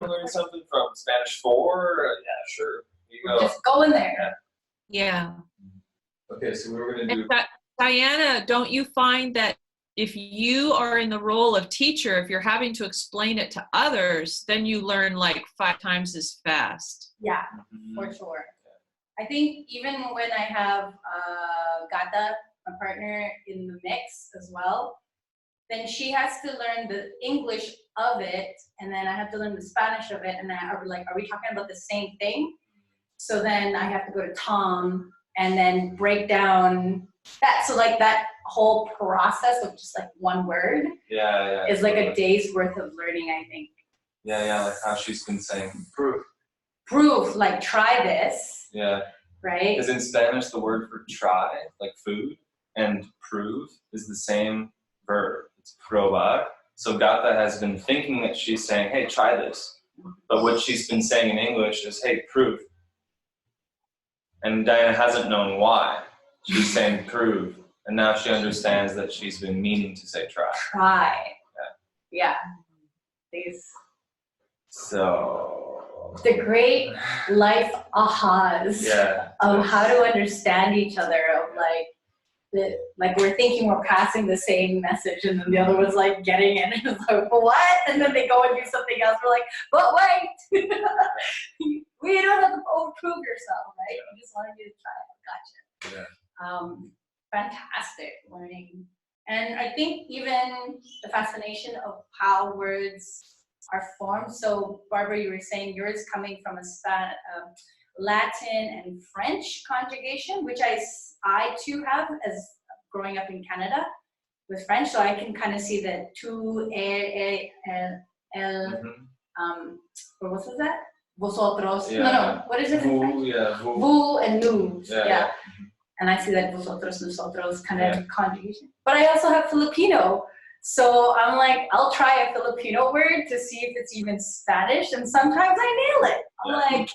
learn something from Spanish 4? Yeah, sure. Here you go. Just go in there. Yeah. Okay, so we were going to do... Diana, don't you find that if you are in the role of teacher, if you're having to explain it to others, then you learn like 5 times as fast? Yeah, for sure. I think even when I have Gata, my partner, in the mix as well, then she has to learn the English of it, and then I have to learn the Spanish of it, and then are we talking about the same thing? So then I have to go to Tom and then break down that. So like that whole process of just like one word is like a day's worth of learning, I think. Yeah, like how she's been saying, proof. Proof, like try this. Yeah. Right? Because in Spanish, the word for try, like food, and prove is the same verb. It's probar. So Gata has been thinking that she's saying, hey, try this. But what she's been saying in English is, hey, prove. And Diana hasn't known why. She's saying prove. And now she understands that she's been meaning to say try. Try. Yeah. These. So... the great life ahas of how to understand each other, of like we're thinking we're passing the same message, and then the other one's like getting it, and it's like, what? And then they go and do something else. We're like, but wait, we don't have to overprove yourself, right? We just wanted you to try it. Gotcha. Fantastic learning. And I think even the fascination of how words are formed. So Barbara, you were saying yours coming from a Latin and French conjugation, which I too have as growing up in Canada with French. So I can kind of see the tu, or what was that? Vosotros. Yeah. No, what is it in French? Vous and nous. Yeah. And I see that vosotros, nosotros kind of conjugation. But I also have Filipino. So I'm like, I'll try a Filipino word to see if it's even Spanish, and sometimes I nail it. I'm like,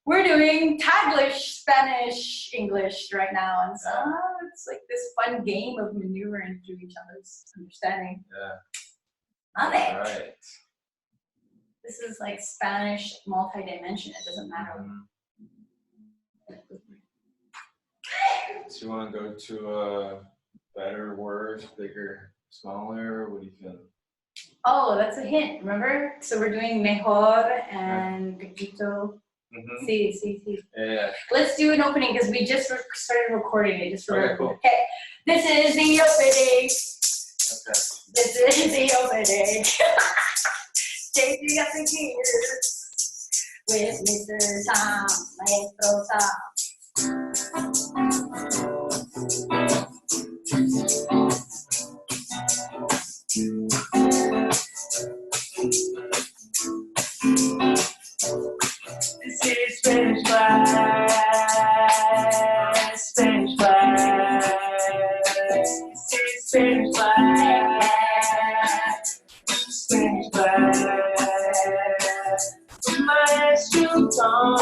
we're doing Taglish, Spanish, English right now, and so it's like this fun game of maneuvering through each other's understanding. Love it. Right. This is like Spanish multi-dimension. It doesn't matter. So you want to go to a better word, bigger, smaller? What do you feel? Oh, that's a hint. Remember? So we're doing mejor and poquito. Sí. Yeah. Let's do an opening because we just started recording it. Cool. Okay. This is the opening. Okay. This is the opening. Chasing up the gears with Mr. Tom, Maestro Tom. This is Spanish class, Spanish class. This is Spanish class, Spanish class. Maestro Tom.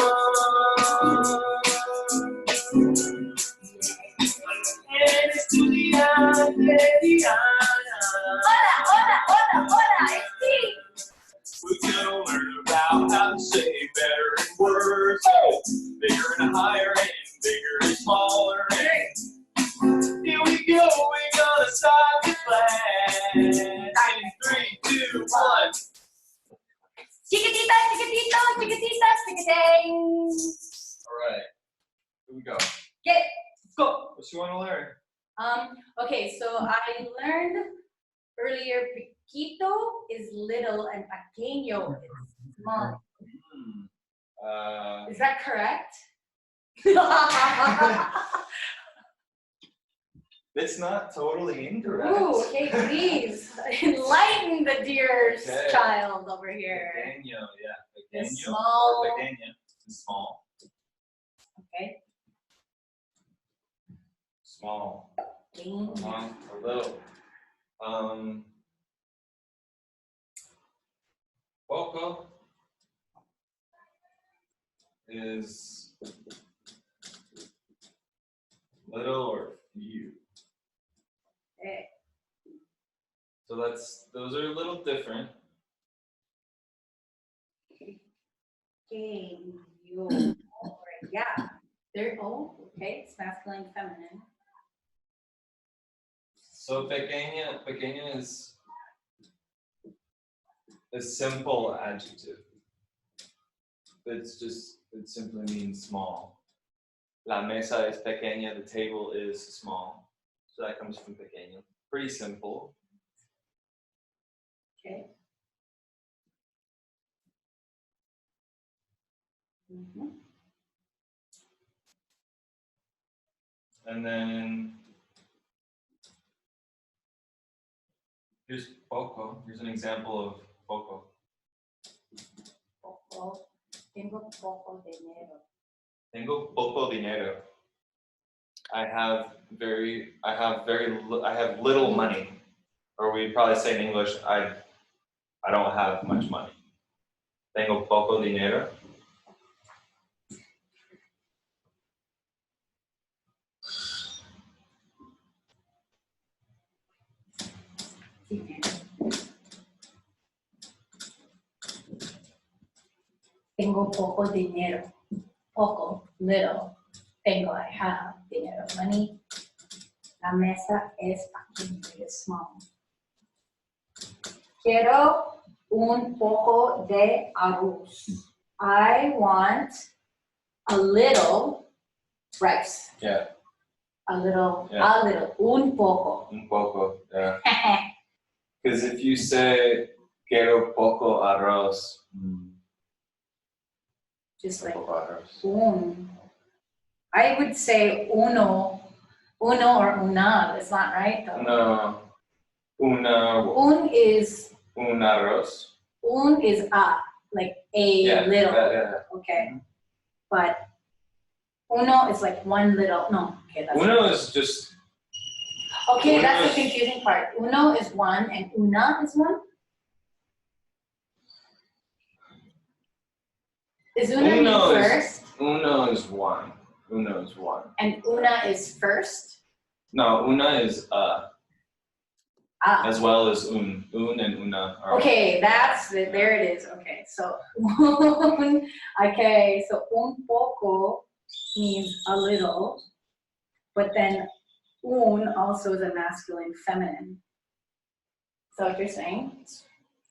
And estudiante Hola, it's Pete. We're gonna learn about how to say better in words, bigger and higher, and bigger and smaller. Here we go, we're gonna start the class. In 3, 2, 1. Chiquitita, chiquitito, chiquitita, chiquiting. All right, here we go. Get it. Go. What you want to learn? Okay, so I learned earlier, pequito is little and pequeño is small. Is that correct? It's not totally incorrect. Ooh, okay, please enlighten the dear child over here. Pequeño, yeah. Pequeño. Small. Or pequeña is small. Okay. Small. Pequeño. A little. Poco is little or few. Okay. So those are a little different. Pequeño. Yeah. There. Oh, okay. It's masculine, feminine. So pequeña is a simple adjective. It simply means small. La mesa es pequeña, the table is small. So that comes from pequeño. Pretty simple. Okay. Mm-hmm. And then here's poco. Here's an example of poco. Poco. Tengo poco dinero. Tengo poco dinero. I have little money. Or we'd probably say in English, I don't have much money. Tengo poco dinero. Tengo poco dinero. Poco, little. Tengo, I have. Dinero, money. La mesa es pequeña, es small. Quiero un poco de arroz. I want a little rice. Yeah. A little, un poco. Un poco, yeah. Because if you say quiero poco arroz, just like arroz. un. I would say uno or una. That's not right though. No. Un is. Un arroz. Un is a, like a little. Yeah. Okay. But uno is like one little. No. Okay. That's Uno is just. Okay, Uno that's is, the confusing part. Uno is one and una is one? Is una mean first? Uno is one. Uno is one. And una is first? No, una is as well as un. Un and una are. Okay, there it is. Okay, so okay, so un poco means a little, but then un also is a masculine, feminine. Is that what you're saying?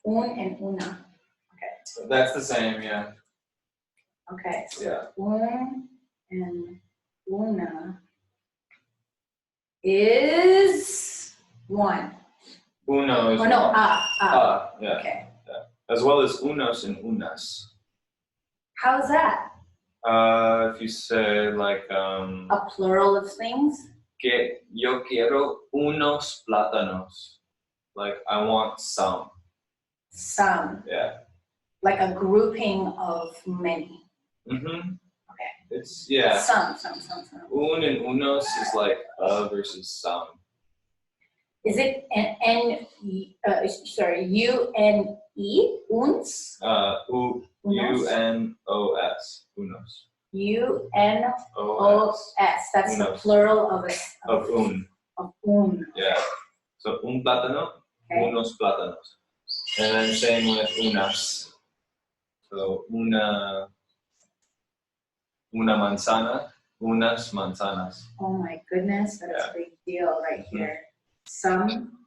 Un and una. Okay. That's the same, yeah. Okay, so yeah. Un and una is one. Uno is Oh no, one. Yeah. Okay. Yeah. As well as unos and unas. How's that? If you say like a plural of things? Que yo quiero unos plátanos. Like I want some. Some. Yeah. Like a grouping of many. Mm-hmm. Okay. It's Some. Un and unos is like versus some. Is it U-N-E, uns? U-N-O-S, unos. U-N-O-S, that's unos. the plural of un. Of un. Yeah. So un plátano, okay. Unos plátanos. And then same with unas. So una manzana, unas manzanas. Oh my goodness, that's a big deal right here. Some.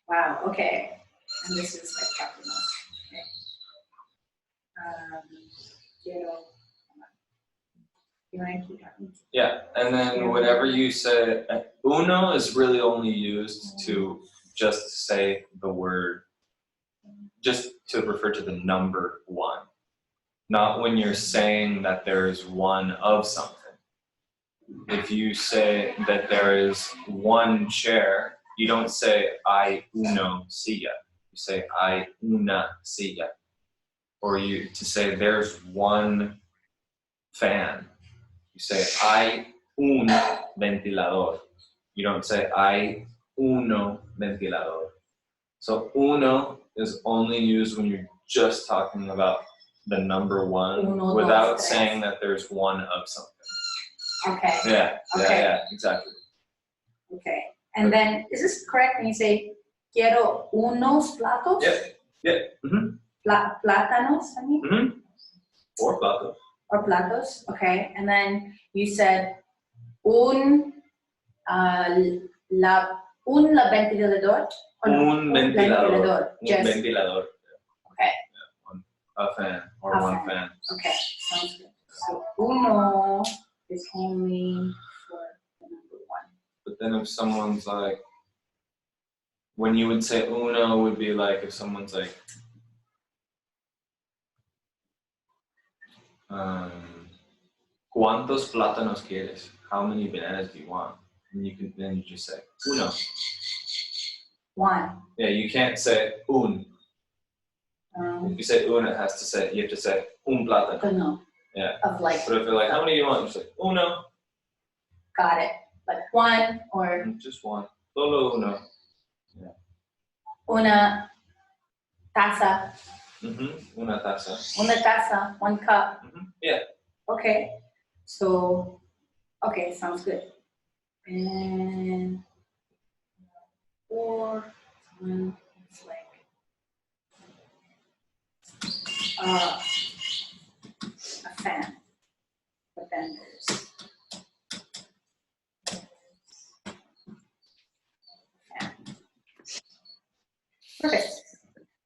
Wow, okay. And this is like capital. Okay. You want to keep talking? Yeah, and then whenever you say, uno is really only used to just say the word, just to refer to the number one. Not when you're saying that there is one of something. If you say that there is one chair, you don't say hay uno silla. You say hay una silla. Or to say there's one fan. You say hay un ventilador. You don't say hay uno ventilador. So uno is only used when you're just talking about the number one without saying that there's one of something. Okay. Yeah, exactly. Okay. And then, is this correct when you say, quiero unos platos? Yep. Mm-hmm. Plátanos, I mean? Mm-hmm. Or plato. Or platos, okay. And then you said un un ventilador. Un ventilador. Un Just, ventilador. okay. Yeah, a fan or A one fan. fan. Okay, sounds good. So uno is only for the number one. But then if someone's like, when you would say uno would be like if someone's like, ¿cuántos plátanos quieres? How many bananas do you want? And you can then you just say uno. One. Yeah, you can't say un. If you say un, you have to say un plátano. No. Yeah. Of like. But if you're like, how many do you want? You say uno. Got it. But one or. Just one. Solo uno. Yeah. Una taza. Una taza. Una taza. One cup. Yeah. Okay. So, okay, sounds good. And or it's like a fan. But then there's fan. Perfect.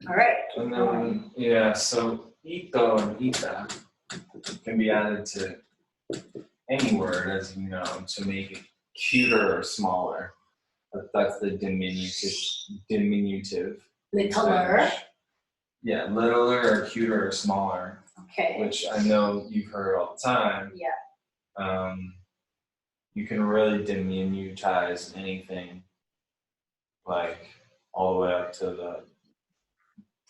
All right. And then, yeah, so ito and ita can be added to any word, as you know, to make it cuter or smaller. That's the diminutive. Littler. Yeah, littler or cuter or smaller. Okay. Which I know you've heard all the time. Yeah. You can really diminutize anything, like all the way up to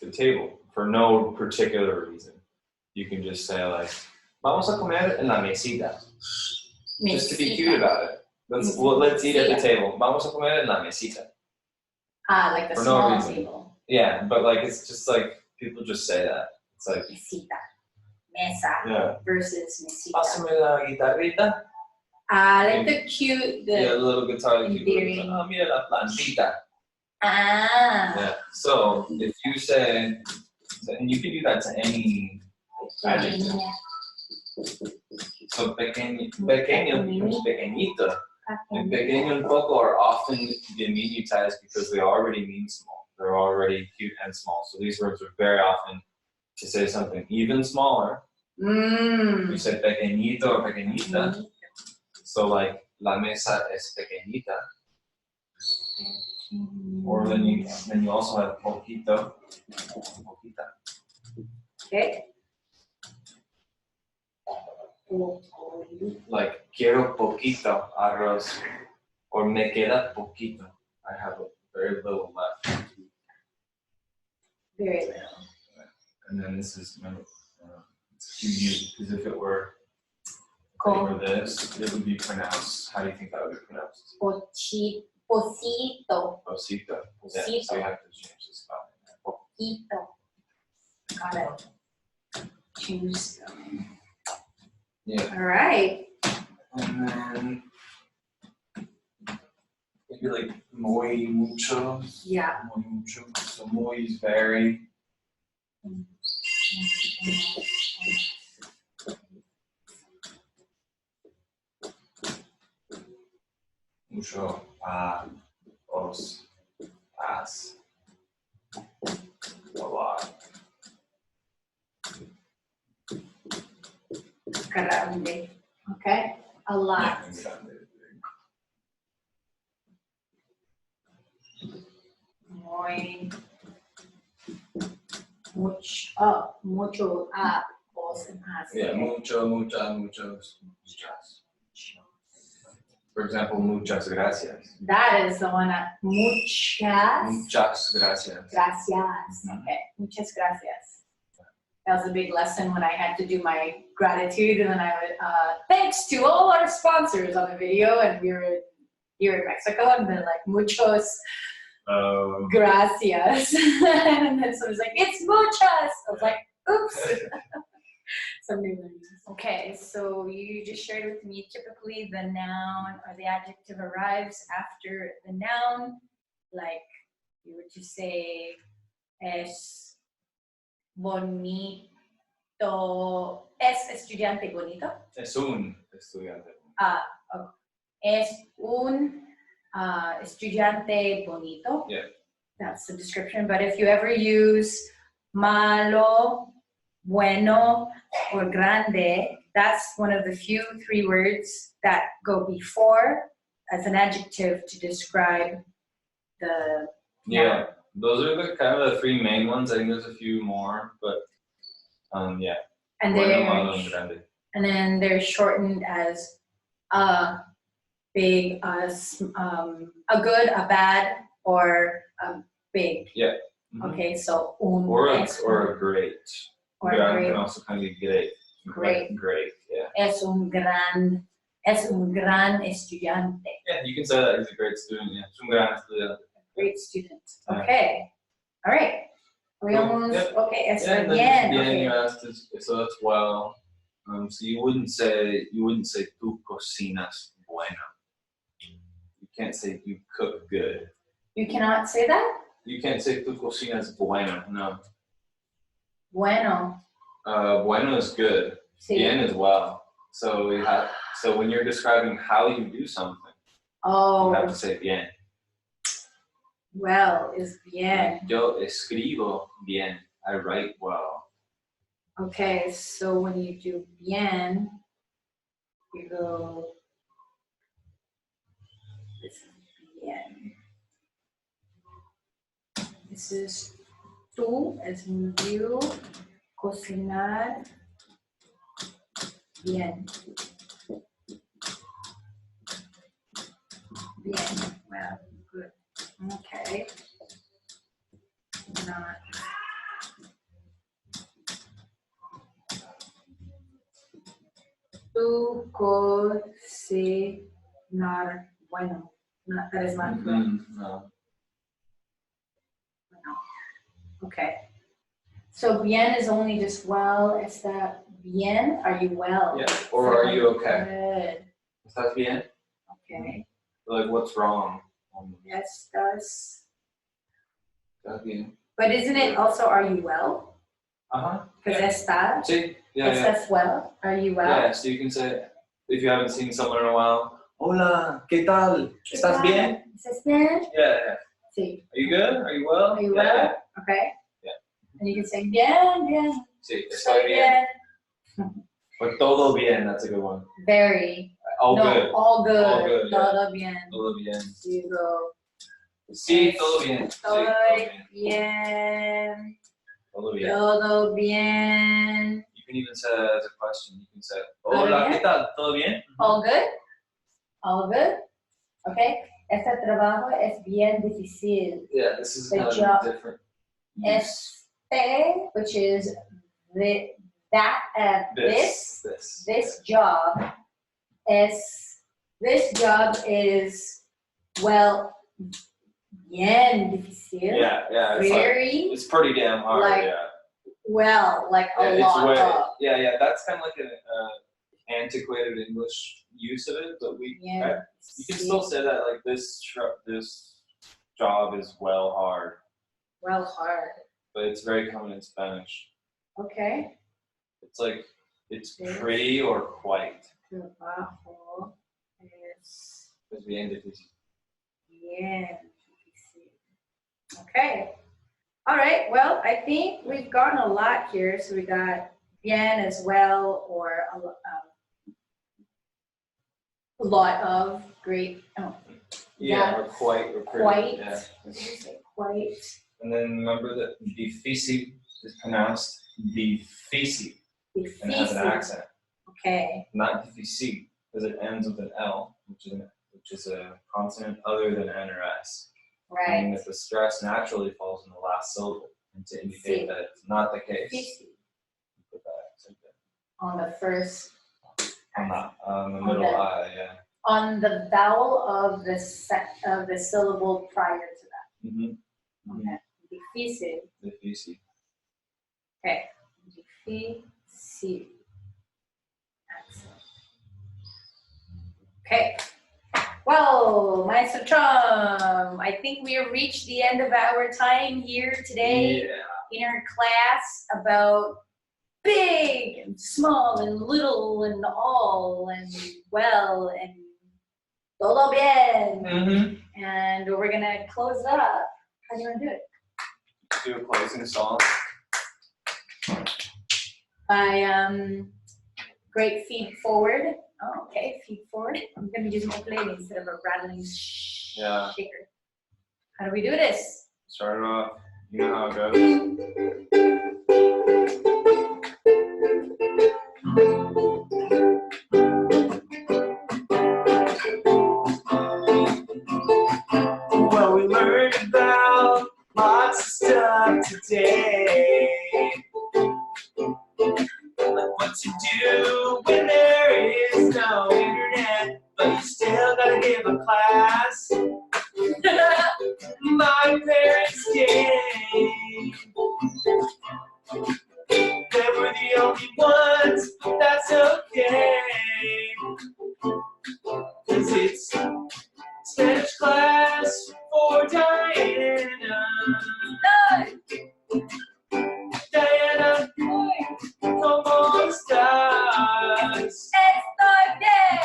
the table for no particular reason. You can just say like, "Vamos a comer en la mesita," just to be cute about it. Let's eat at the table. Vamos a comer en la mesita. Ah, like the for small no reason. table. Yeah, but like it's just like people just say that. It's like mesita, mesa yeah. versus mesita. Pásame la guitarrita. Like the cute, the little guitar. Endearing. Oh, mira la plantita. Ah. Yeah. So if you say, and you can do that to any adjective. So pequeño becomes pequeñito. And pequeño and poco are often diminutized because they already mean small. They're already cute and small. So these words are very often to say something even smaller. You say pequeñito or pequeñita. So like la mesa es pequeñita. Or then you also have poquito, poquita. Okay. Like quiero poquito arroz, or me queda poquito. I have a very little left. Very little. And then this is it's QU, because if it were over this, it would be pronounced. How do you think that would be pronounced? Posito. Posito. Posito. Yeah, so you have to change the spelling. Posito. Got it. Choose. Yeah. All right. And then maybe like muy mucho. Yeah. Muy mucho. So muy is very. Mucho. Os. As. A lot. Grande. Okay. A lot. Muy. Mucho. Mucho. Os and as. Yeah. Mucho, mucha, muchos, muchas. For example, muchas gracias. That is the one. Muchas. Muchas gracias. Gracias. Mm-hmm. Okay. Muchas gracias. That was a big lesson when I had to do my gratitude, and then I would, thanks to all our sponsors on the video, and we were here in Mexico, and then like, muchos gracias. And then someone's like, it's muchas. I was like, oops. Some new learnings. Okay, so you just shared with me, typically the noun or the adjective arrives after the noun. Like, you were to say, es bonito es estudiante bonito? Es un estudiante. Okay. Es un estudiante bonito. Yeah. That's the description. But if you ever use malo, bueno, or grande, that's one of the few 3 words that go before as an adjective to describe the Yeah, those are the kind of the 3 main ones. I think there's a few more, but yeah. And Bueno, malo, and grande. And then they're shortened as big, a good, a bad, or a big. Yeah. Mm-hmm. Okay, so un or a great. Or a great. Can also kind of be great. Great. Like great, yeah. Es un gran estudiante. Yeah, you can say that he's a great student. Yeah, es un gran estudiante. Great student. Okay. All right. We almost, yep. Okay, eso yeah, bien. Bien, Okay. you asked, so that's well. So you wouldn't say tú cocinas bueno. You can't say you cook good. You cannot say that? You can't say tú cocinas bueno, no. Bueno. Bueno is good. Sí. Bien is well. So when you're describing how you do something, you have to say bien. Well is bien. Yo escribo bien. I write well. Okay, so when you do bien, you go, this is bien. This is tú, as in you, cocinar bien. Bien, well, good. Okay. Not. Tú cocinar bueno. Not, that is not good. No. Okay. So bien is only just well. Is that bien? Are you well? Yeah. Or are you okay? Good. ¿Estás bien? Okay. Like what's wrong? Estás. ¿Estás bien? But isn't it also are you well? Because Yeah. estás. Sí. Yeah. Estás well. Are you well? Yeah. So you can say if you haven't seen someone in a while. Hola. ¿Qué tal? ¿Estás bien? ¿Estás bien? Yeah. Sí. Are you good? Are you well? Are you well? Yeah. Okay. Yeah. And you can say bien, bien. Sí. Estoy bien. Or todo bien. That's a good one. Very. All good. All good. All good. Todo bien. Todo bien. You go. Sí, todo bien. Estoy bien. Todo bien. Todo bien. You can even say that as a question. You can say, hola, ¿qué tal? ¿Todo bien? All good? All good? Okay. Este trabajo es bien difícil. Yeah, this is The kind job. of different. Este, which is this job is well bien difícil. Yeah. It's pretty damn hard. Like, yeah. Well, like a lot of. Yeah. That's kind of like an antiquated English use of it, but you can still say that like this job is well hard. Well hard. But it's very common in Spanish. Okay. It's like it's pretty or quite. Trabajo es bien difícil. Bien difícil. Okay. All right. Well, I think we've gotten a lot here. So we got bien as well, or a lot of great. Oh, yeah, or quite or pretty. Quite. Yeah. What did you say? Quite. And then remember that difícil is pronounced difícil. Difícil. And it has an accent. Okay. Not difícil, because it ends with an L, which is a consonant other than N or S. Right. Meaning that the stress naturally falls in the last syllable, and to indicate that it's not the case. Difícil. Put that accent there. On the first. On the middle I, yeah. On the vowel of the syllable prior to that. Mm-hmm. Okay. Difícil. Difícil. Okay. Difícil. Excellent. Okay. Well, Maestro Chum, I think we have reached the end of our time here today in our class about big and small and little and all and well and todo bien. Mm-hmm. And we're gonna close it up. How do you want to do it? Do a closing song. By great feed forward. Oh, okay, feed forward. I'm gonna use my ukulele instead of a rattling shaker. How do we do this? Start it off. You know how it goes. Well, we learned about lots of stuff today. Like what to do when there is no internet, but you still gotta give a class. My parents came. They were the only ones, that's okay. 'Cause it's Spanish class for Diana. Diana, ¿cómo estás? Estoy bien.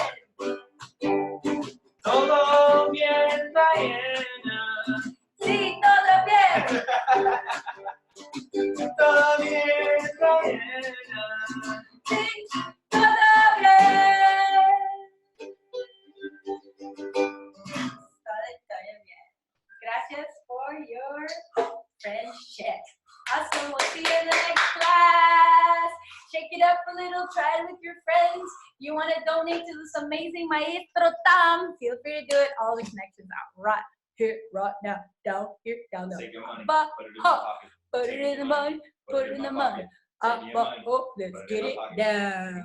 Todo bien, Diana. Sí, todo bien. Todo bien, Diana. Sí, todo bien. Todo bien. Gracias for your friendship. Awesome. We'll see you in the next class. Shake it up a little. Try it with your friends. You want to donate to this amazing Maestro Tam? Feel free to do it. All the connections out right here, right now. Down here, down there. Take your money. Put it in the money. Put it in the money. Oh, let's get it down.